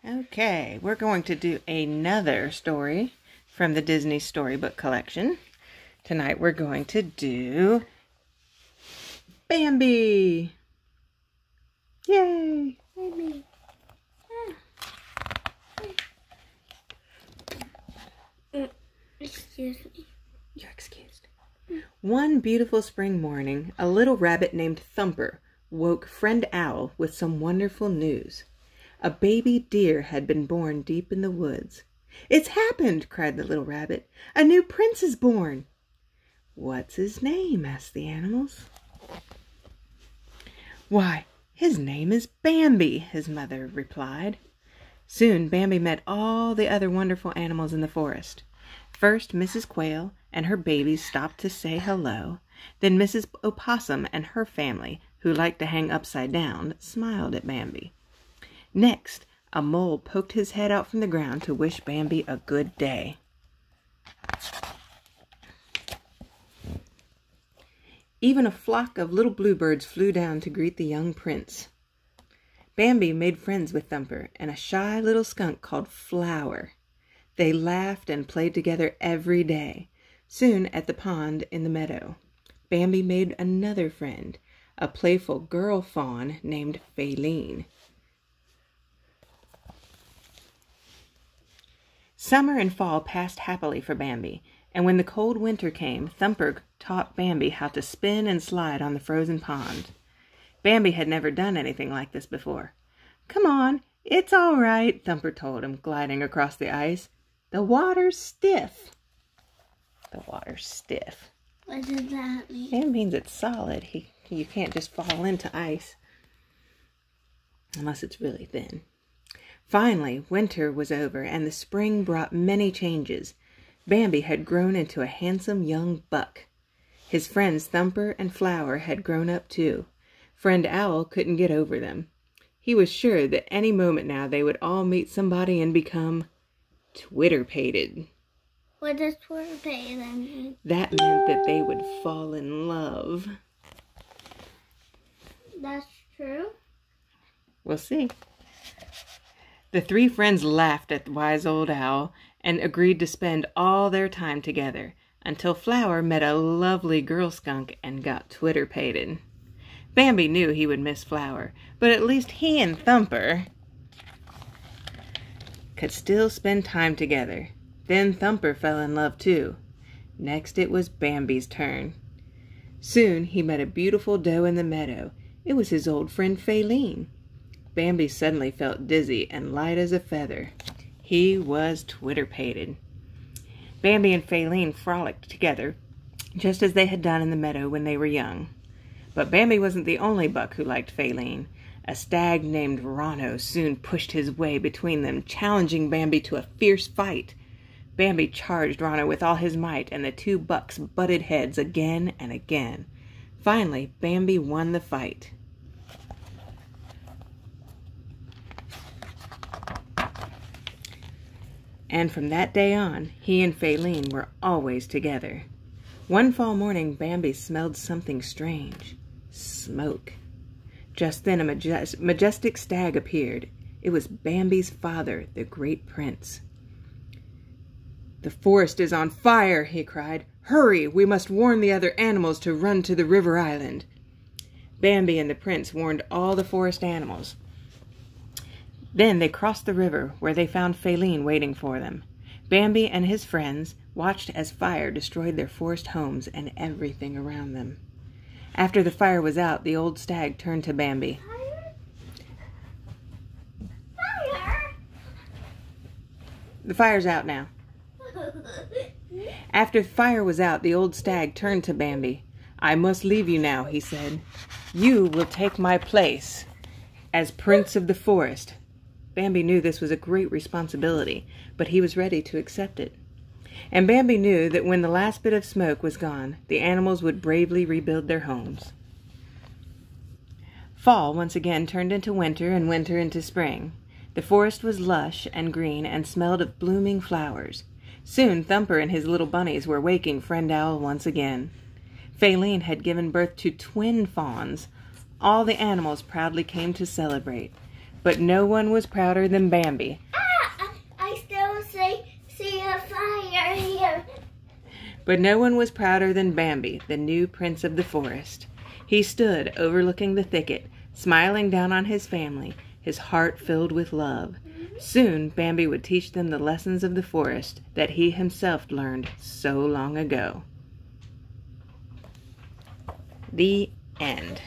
Okay, we're going to do another story from the Disney Storybook collection. Tonight we're going to do Bambi. Yay! Bambi. Excuse me. You're excused. One beautiful spring morning, a little rabbit named Thumper woke Friend Owl with some wonderful news. A baby deer had been born deep in the woods. "It's happened!" cried the little rabbit. "A new prince is born!" "What's his name?" asked the animals. "Why, his name is Bambi," his mother replied. Soon Bambi met all the other wonderful animals in the forest. First, Mrs. Quail and her babies stopped to say hello. Then Mrs. Opossum and her family, who liked to hang upside down, smiled at Bambi. Next, a mole poked his head out from the ground to wish Bambi a good day. Even a flock of little bluebirds flew down to greet the young prince. Bambi made friends with Thumper and a shy little skunk called Flower. They laughed and played together every day. Soon, at the pond in the meadow, Bambi made another friend, a playful girl fawn named Faline. Summer and fall passed happily for Bambi, and when the cold winter came, Thumper taught Bambi how to spin and slide on the frozen pond. Bambi had never done anything like this before. "Come on, it's all right," Thumper told him, gliding across the ice. "The water's stiff." The water's stiff. What does that mean? It means it's solid. You can't just fall into ice unless it's really thin. Finally, winter was over, and the spring brought many changes. Bambi had grown into a handsome young buck. His friends Thumper and Flower had grown up too. Friend Owl couldn't get over them. He was sure that any moment now they would all meet somebody and become twitterpated. What does twitterpated mean? That meant that they would fall in love. That's true? We'll see. The three friends laughed at the wise old owl and agreed to spend all their time together until Flower met a lovely girl skunk and got twitterpated. Bambi knew he would miss Flower, but at least he and Thumper could still spend time together. Then Thumper fell in love too. Next it was Bambi's turn. Soon he met a beautiful doe in the meadow. It was his old friend Faline. Bambi suddenly felt dizzy and light as a feather. He was twitterpated. Bambi and Faline frolicked together, just as they had done in the meadow when they were young. But Bambi wasn't the only buck who liked Faline. A stag named Rano soon pushed his way between them, challenging Bambi to a fierce fight. Bambi charged Rano with all his might, and the two bucks butted heads again and again. Finally, Bambi won the fight. And from that day on, he and Faline were always together. One fall morning, Bambi smelled something strange. Smoke. Just then a majestic stag appeared. It was Bambi's father, the great prince. "The forest is on fire," he cried. "Hurry, we must warn the other animals to run to the river island." Bambi and the prince warned all the forest animals. Then they crossed the river, where they found Faline waiting for them. Bambi and his friends watched as fire destroyed their forest homes and everything around them. After the fire was out, the old stag turned to Bambi. Fire! The fire's out now. After the fire was out, the old stag turned to Bambi. "I must leave you now," he said. "You will take my place as Prince of the Forest." Bambi knew this was a great responsibility, but he was ready to accept it. And Bambi knew that when the last bit of smoke was gone, the animals would bravely rebuild their homes. Fall once again turned into winter and winter into spring. The forest was lush and green and smelled of blooming flowers. Soon Thumper and his little bunnies were waking Friend Owl once again. Faline had given birth to twin fawns. All the animals proudly came to celebrate. But no one was prouder than Bambi. I still see a fire here. But no one was prouder than Bambi, the new prince of the forest. He stood overlooking the thicket, smiling down on his family, his heart filled with love. Soon Bambi would teach them the lessons of the forest that he himself learned so long ago. The end.